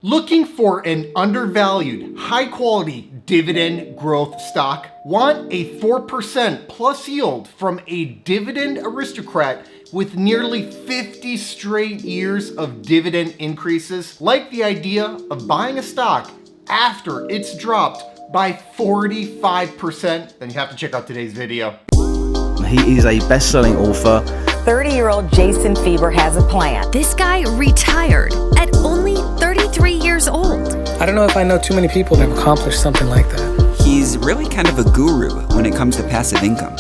Looking for an undervalued, high-quality dividend growth stock? Want a 4% plus yield from a Dividend Aristocrat with nearly 50 straight years of dividend increases? Like the idea of buying a stock after it's dropped by 45%? Then you have to check out today's video. He is a best-selling author. 30-year-old Jason Fieber has a plan. This guy retired at only 33 years old. I don't know if I know too many people that have accomplished something like that. He's really kind of a guru when it comes to passive income.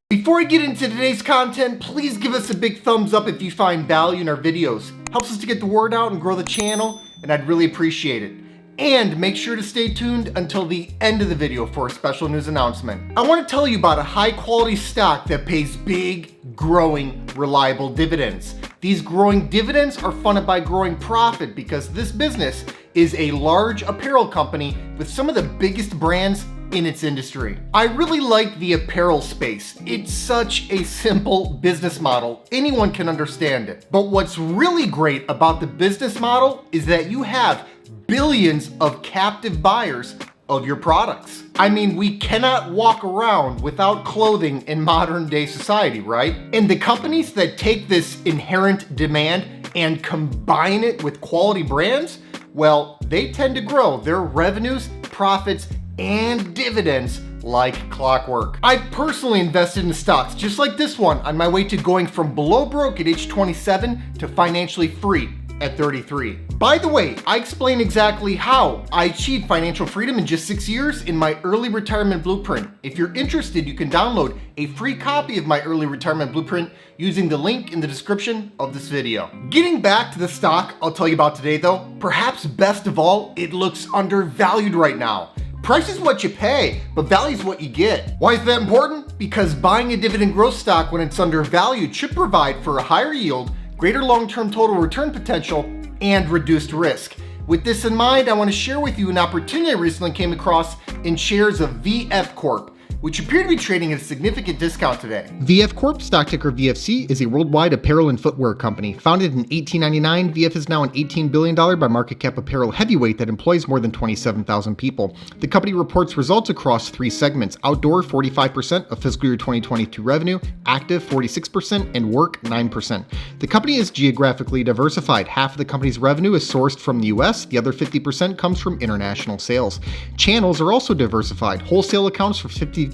Before I get into today's content, please give us a big thumbs up if you find value in our videos. Helps us to get the word out and grow the channel, and I'd really appreciate it. And make sure to stay tuned until the end of the video for a special news announcement. I want to tell you about a high quality stock that pays big, growing, reliable dividends. These growing dividends are funded by growing profit because this business is a large apparel company with some of the biggest brands in its industry. I really like the apparel space. It's such a simple business model. Anyone can understand it. But what's really great about the business model is that you have billions of captive buyers of your products. I mean, we cannot walk around without clothing in modern day society, right? And the companies that take this inherent demand and combine it with quality brands, well, they tend to grow their revenues, profits, and dividends like clockwork. I personally invested in stocks just like this one on my way to going from below broke at age 27 to financially free at 33. By the way, I explain exactly how I achieved financial freedom in just 6 years in my early retirement blueprint. If you're interested, you can download a free copy of my early retirement blueprint using the link in the description of this video. Getting back to the stock I'll tell you about today though, perhaps best of all, it looks undervalued right now. Price is what you pay, but value is what you get. Why is that important? Because buying a dividend growth stock when it's undervalued should provide for a higher yield, greater long-term total return potential, and reduced risk. With this in mind, I want to share with you an opportunity I recently came across in shares of VF Corp, which appear to be trading at a significant discount today. VF Corp, stock ticker VFC, is a worldwide apparel and footwear company. Founded in 1899, VF is now an $18 billion by market cap apparel heavyweight that employs more than 27,000 people. The company reports results across three segments: outdoor 45% of fiscal year 2022 revenue, active 46%, and work 9%. The company is geographically diversified. Half of the company's revenue is sourced from the US, the other 50% comes from international sales. Channels are also diversified. Wholesale accounts for 54%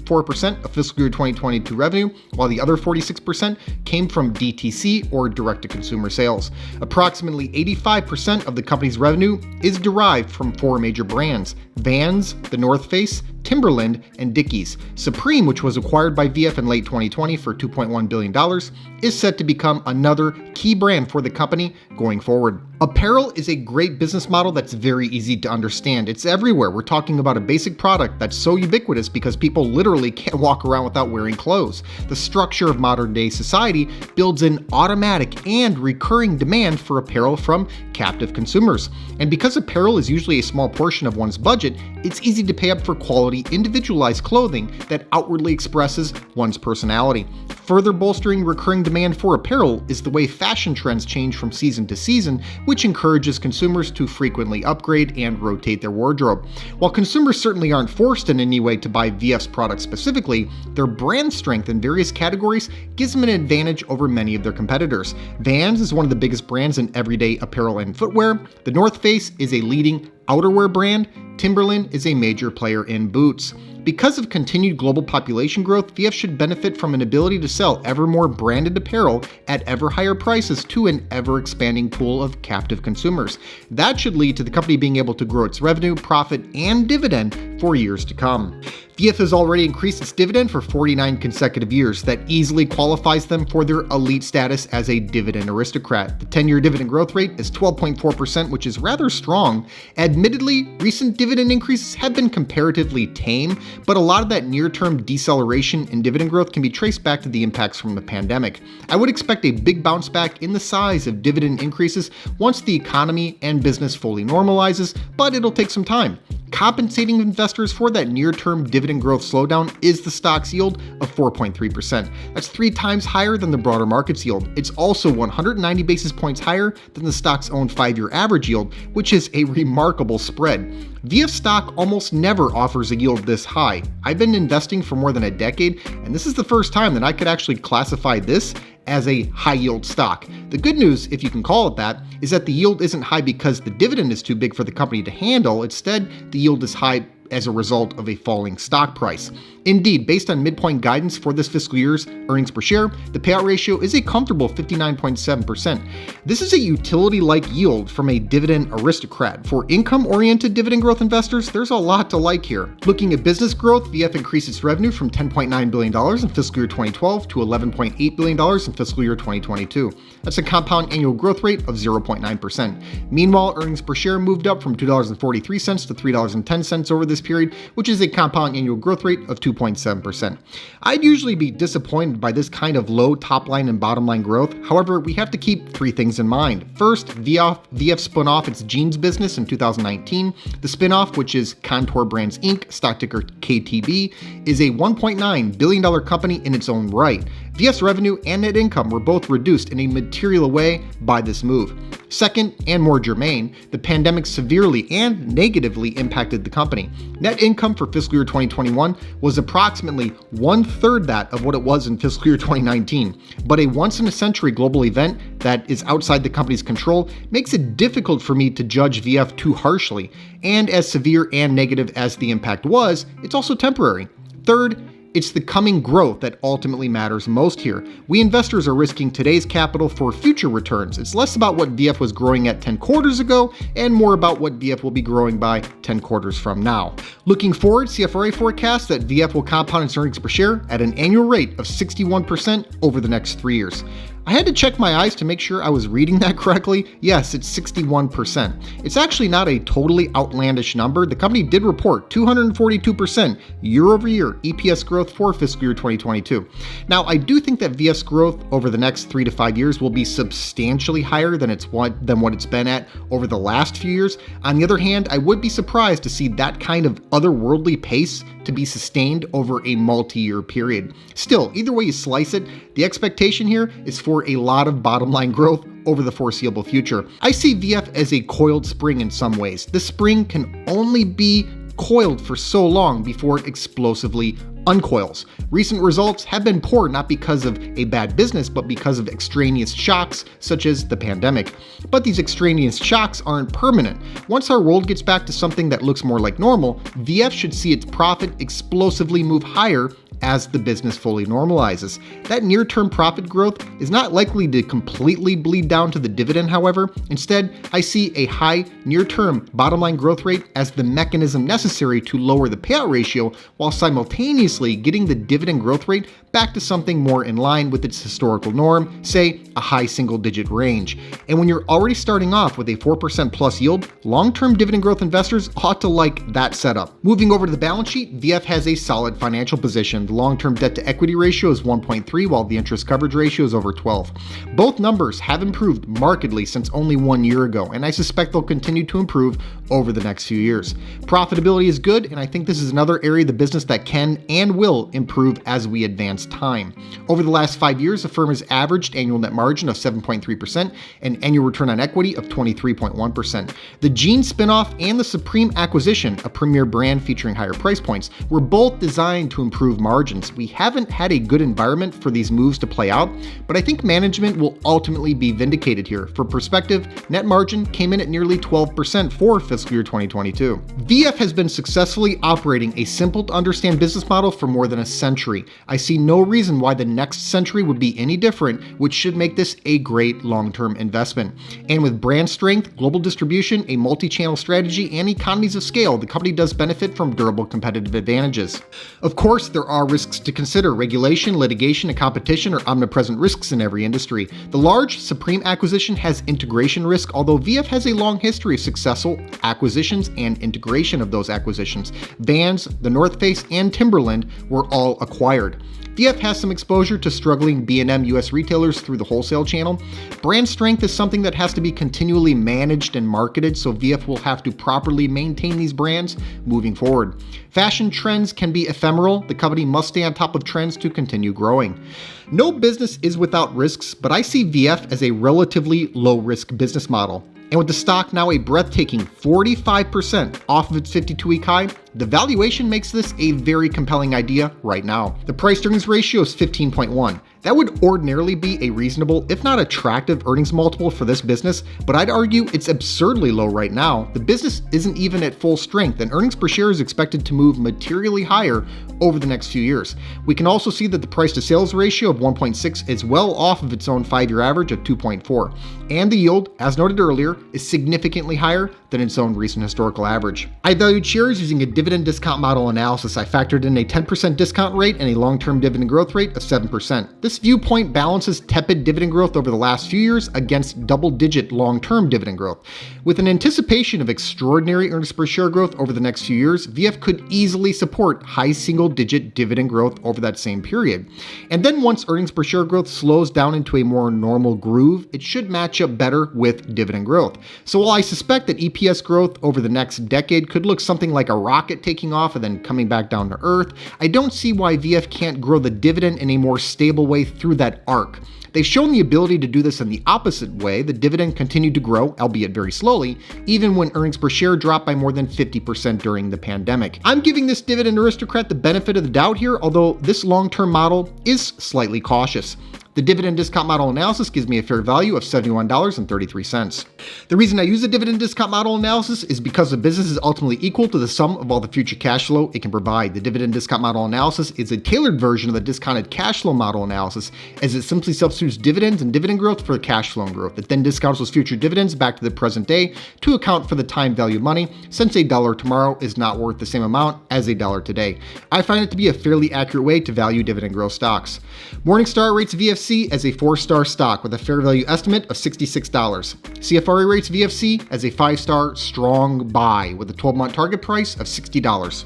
of fiscal year 2022 revenue, while the other 46% came from DTC or direct-to-consumer sales. Approximately 85% of the company's revenue is derived from four major brands: Vans, The North Face, Timberland, and Dickies. Supreme, which was acquired by VF in late 2020 for $2.1 billion, is set to become another key brand for the company going forward. Apparel is a great business model that's very easy to understand. It's everywhere. We're talking about a basic product that's so ubiquitous because people literally can't walk around without wearing clothes. The structure of modern day society builds in automatic and recurring demand for apparel from captive consumers. And because apparel is usually a small portion of one's budget, it's easy to pay up for quality, individualized clothing that outwardly expresses one's personality. Further bolstering recurring demand for apparel is the way fashion trends change from season to season, which encourages consumers to frequently upgrade and rotate their wardrobe. While consumers certainly aren't forced in any way to buy VF's products specifically, their brand strength in various categories gives them an advantage over many of their competitors. Vans is one of the biggest brands in everyday apparel and footwear. The North Face is a leading outerwear brand. Timberland is a major player in boots. Because of continued global population growth, VF should benefit from an ability to sell ever more branded apparel at ever higher prices to an ever-expanding pool of captive consumers. That should lead to the company being able to grow its revenue, profit, and dividend for years to come. VF has already increased its dividend for 49 consecutive years. That easily qualifies them for their elite status as a dividend aristocrat. The 10-year dividend growth rate is 12.4%, which is rather strong. Admittedly, recent dividend increases have been comparatively tame, but a lot of that near-term deceleration in dividend growth can be traced back to the impacts from the pandemic. I would expect a big bounce back in the size of dividend increases once the economy and business fully normalizes, but it'll take some time. Compensating investors for that near-term dividend growth slowdown is the stock's yield of 4.3%. That's 3 times higher than the broader market's yield. It's also 190 basis points higher than the stock's own 5-year average yield, which is a remarkable spread. VF stock almost never offers a yield this high. I've been investing for more than a decade, and this is the first time that I could actually classify this as a high-yield stock. The good news, if you can call it that, is that the yield isn't high because the dividend is too big for the company to handle. Instead, the yield is high as a result of a falling stock price. Indeed, based on midpoint guidance for this fiscal year's earnings per share, the payout ratio is a comfortable 59.7%. This is a utility-like yield from a Dividend Aristocrat. For income-oriented dividend growth investors, there's a lot to like here. Looking at business growth, VF increased its revenue from $10.9 billion in fiscal year 2012 to $11.8 billion in fiscal year 2022. That's a compound annual growth rate of 0.9%. Meanwhile, earnings per share moved up from $2.43 to $3.10 over this period, which is a compound annual growth rate of 2.7%. I'd usually be disappointed by this kind of low top line and bottom line growth. However, we have to keep 3 things in mind. First, VF spun off its jeans business in 2019. The spinoff, which is Contour Brands Inc., stock ticker KTB, is a $1.9 billion company in its own right. VF's revenue and net income were both reduced in a material way by this move. Second, and more germane, the pandemic severely and negatively impacted the company. Net income for fiscal year 2021 was approximately 1/3 that of what it was in fiscal year 2019. But a once-in-a-century global event that is outside the company's control makes it difficult for me to judge VF too harshly. And as severe and negative as the impact was, it's also temporary. Third, it's the coming growth that ultimately matters most here. We investors are risking today's capital for future returns. It's less about what VF was growing at 10 quarters ago and more about what VF will be growing by 10 quarters from now. Looking forward, CFRA forecasts that VF will compound its earnings per share at an annual rate of 61% over the next 3 years. I had to check my eyes to make sure I was reading that correctly. Yes, it's 61%. It's actually not a totally outlandish number. The company did report 242% year-over-year EPS growth for fiscal year 2022. Now, I do think that VF's growth over the next 3 to 5 years will be substantially higher than what it's been at over the last few years. On the other hand, I would be surprised to see that kind of otherworldly pace to be sustained over a multi-year period. Still, either way you slice it, the expectation here is for a lot of bottom line growth over the foreseeable future. I see VF as a coiled spring in some ways. This spring can only be coiled for so long before it explosively uncoils. Recent results have been poor not because of a bad business, but because of extraneous shocks such as the pandemic. But these extraneous shocks aren't permanent. Once our world gets back to something that looks more like normal, VF should see its profit explosively move higher as the business fully normalizes. That near-term profit growth is not likely to completely bleed down to the dividend, however. Instead, I see a high near-term bottom-line growth rate as the mechanism necessary to lower the payout ratio while simultaneously getting the dividend growth rate back to something more in line with its historical norm, say a high single-digit range. And when you're already starting off with a 4% plus yield, long-term dividend growth investors ought to like that setup. Moving over to the balance sheet, VF has a solid financial position. The long-term debt-to-equity ratio is 1.3, while the interest coverage ratio is over 12. Both numbers have improved markedly since only 1 year ago, and I suspect they'll continue to improve over the next few years. Profitability is good, and I think this is another area of the business that can and will improve as we advance time. Over the last 5 years, the firm has averaged annual net margin of 7.3% and annual return on equity of 23.1%. The jeans spinoff and the Supreme acquisition, a premier brand featuring higher price points, were both designed to improve margins. We haven't had a good environment for these moves to play out, but I think management will ultimately be vindicated here. For perspective, net margin came in at nearly 12% for fiscal year 2022. VF has been successfully operating a simple to understand business model for more than a century. I see no reason why the next century would be any different, which should make this a great long-term investment. And with brand strength, global distribution, a multi-channel strategy, and economies of scale, the company does benefit from durable competitive advantages. Of course, there are risks to consider. Regulation, litigation, and competition are omnipresent risks in every industry. The large Supreme acquisition has integration risk, although VF has a long history of successful acquisitions and integration of those acquisitions. Vans, the North Face, and Timberland were all acquired. VF has some exposure to struggling B&M US retailers through the wholesale channel. Brand strength is something that has to be continually managed and marketed, so VF will have to properly maintain these brands moving forward. Fashion trends can be ephemeral. The company must stay on top of trends to continue growing. No business is without risks, but I see VF as a relatively low-risk business model. And with the stock now a breathtaking 45% off of its 52-week high, the valuation makes this a very compelling idea right now. The price-earnings ratio is 15.1. That would ordinarily be a reasonable, if not attractive, earnings multiple for this business, but I'd argue it's absurdly low right now. The business isn't even at full strength, and earnings per share is expected to move materially higher over the next few years. We can also see that the price-to-sales ratio of 1.6 is well off of its own 5-year average of 2.4, and the yield, as noted earlier, is significantly higher than its own recent historical average. I valued shares using a dividend discount model analysis. I factored in a 10% discount rate and a long-term dividend growth rate of 7%. This viewpoint balances tepid dividend growth over the last few years against double-digit long-term dividend growth. With an anticipation of extraordinary earnings per share growth over the next few years, VF could easily support high single-digit dividend growth over that same period. And then once earnings per share growth slows down into a more normal groove, it should match up better with dividend growth. So while I suspect that EPS growth over the next decade could look something like a rocket taking off and then coming back down to earth, I don't see why VF can't grow the dividend in a more stable way through that arc. They've shown the ability to do this in the opposite way. The dividend continued to grow, albeit very slowly, even when earnings per share dropped by more than 50% during the pandemic. I'm giving this Dividend Aristocrat the benefit of the doubt here, although this long-term model is slightly cautious. The dividend discount model analysis gives me a fair value of $71.33. The reason I use the dividend discount model analysis is because the business is ultimately equal to the sum of all the future cash flow it can provide. The dividend discount model analysis is a tailored version of the discounted cash flow model analysis, as it simply substitutes dividends and dividend growth for cash flow growth. It then discounts those future dividends back to the present day to account for the time value of money, since $1 tomorrow is not worth the same amount as $1 today. I find it to be a fairly accurate way to value dividend growth stocks. Morningstar rates VFC as a 4-star stock with a fair value estimate of $66. CFRA rates VFC as a 5-star strong buy with a 12-month target price of $60.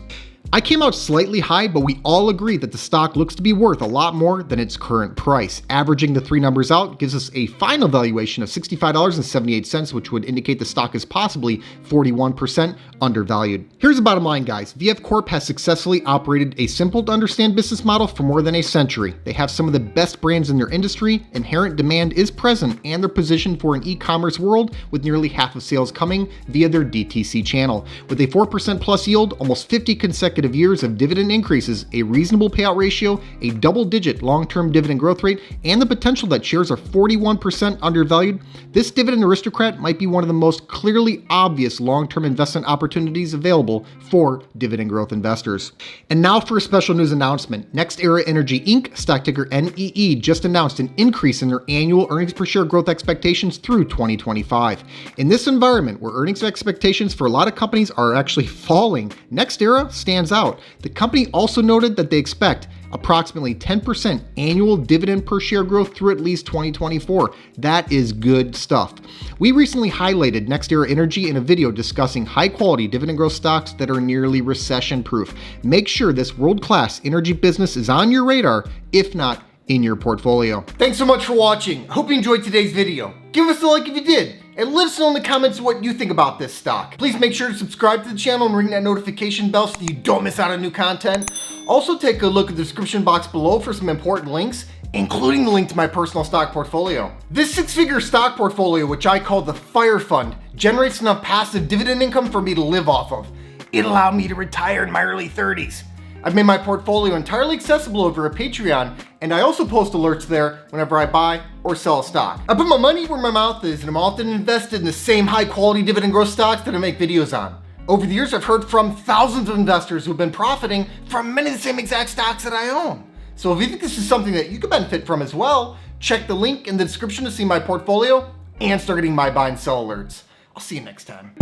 I came out slightly high, but we all agree that the stock looks to be worth a lot more than its current price. Averaging the three numbers out gives us a final valuation of $65.78, which would indicate the stock is possibly 41% undervalued. Here's the bottom line, guys. VF Corp has successfully operated a simple to understand business model for more than a century. They have some of the best brands in their industry, inherent demand is present, and they're positioned for an e-commerce world with nearly half of sales coming via their DTC channel. With a 4% plus yield, almost 50 consecutive years of dividend increases, a reasonable payout ratio, a double-digit long-term dividend growth rate, and the potential that shares are 41% undervalued, this Dividend Aristocrat might be one of the most clearly obvious long-term investment opportunities available for dividend growth investors. And now for a special news announcement. NextEra Energy Inc., stock ticker NEE, just announced an increase in their annual earnings per share growth expectations through 2025. In this environment where earnings expectations for a lot of companies are actually falling, NextEra stands out. The company also noted that they expect approximately 10% annual dividend per share growth through at least 2024. That is good stuff. We recently highlighted NextEra Energy in a video discussing high-quality dividend growth stocks that are nearly recession-proof. Make sure this world-class energy business is on your radar, if not in your portfolio. Thanks so much for watching. I hope you enjoyed today's video. Give us a like if you did, and let us know in the comments what you think about this stock. Please make sure to subscribe to the channel and ring that notification bell so you don't miss out on new content. Also take a look at the description box below for some important links, including the link to my personal stock portfolio. This 6-figure stock portfolio, which I call the Fire Fund, generates enough passive dividend income for me to live off of. It allowed me to retire in my early 30s. I've made my portfolio entirely accessible over a Patreon, and I also post alerts there whenever I buy or sell a stock. I put my money where my mouth is, and I'm often invested in the same high-quality dividend growth stocks that I make videos on. Over the years, I've heard from thousands of investors who've been profiting from many of the same exact stocks that I own. So if you think this is something that you could benefit from as well, check the link in the description to see my portfolio and start getting my buy and sell alerts. I'll see you next time.